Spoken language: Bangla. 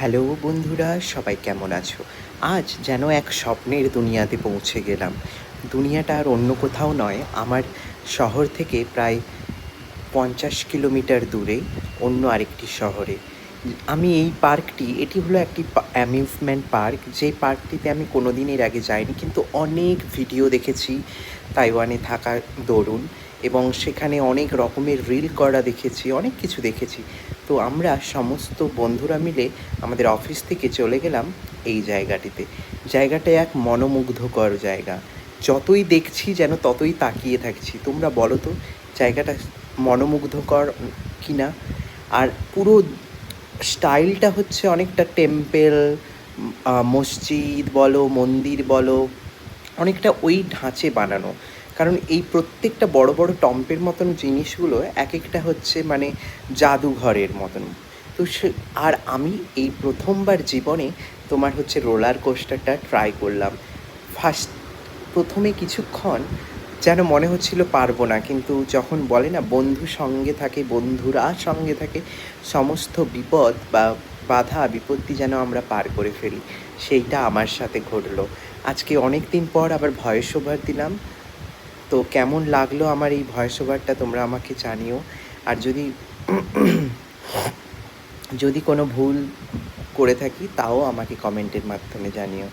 হ্যালো বন্ধুরা, সবাই কেমন আছো? আজ যেন এক স্বপ্নের দুনিয়াতে পৌঁছে গেলাম। দুনিয়াটা আর অন্য কোথাও নয়, আমার শহর থেকে প্রায় 50 কিলোমিটার দূরে অন্য আরেকটি শহরে। আমি এই পার্কটি, এটি হলো একটি অ্যামিউজমেন্ট পার্ক, যে পার্কটিতে আমি কোনো দিন এর আগে যাইনি, কিন্তু অনেক ভিডিও দেখেছি তাইওয়ানে থাকার দরুন, এবং সেখানে অনেক রকমের রিল করা দেখেছি, অনেক কিছু দেখেছি। তো আমরা সমস্ত বন্ধুরা মিলে আমাদের অফিস থেকে চলে গেলাম এই জায়গাটিতে। জায়গাটা এক মনোমুগ্ধকর জায়গা। যতই দেখছি যেন ততই তাকিয়ে থাকছি। তোমরা বলো তো জায়গাটা মনোমুগ্ধকর কি না? আর পুরো স্টাইলটা হচ্ছে অনেকটা টেম্পেল, মসজিদ বলো, মন্দির বলো, অনেকটা ওই ধাঁচে বানানো। কারণ এই প্রত্যেকটা বড় বড় টম্পের মতন জিনিসগুলো এক একটা হচ্ছে মানে জাদুঘরের মতন। তো আর আমি এই প্রথমবার জীবনে তোমার হচ্ছে রোলার কোস্টারটা ট্রাই করলাম। ফার্স্ট প্রথমে কিছুক্ষণ যেন মনে হচ্ছিল পারবো না, কিন্তু যখন বলে না বন্ধু সঙ্গে থাকে, বন্ধুরা সঙ্গে থাকে, সমস্ত বিপদ বা বাধা বিপত্তি যেন আমরা পার করে ফেলি, সেইটা আমার সাথে ঘটলো। আজকে অনেক দিন পর আবার ভয়েস ওভার দিলাম। তো কেমন লাগলো আমার এই ভয়েস ওভারটা তোমরা আমাকে জানিও। আর যদি কোনো ভুল করে থাকি তাও আমাকে কমেন্টের মাধ্যমে জানিও।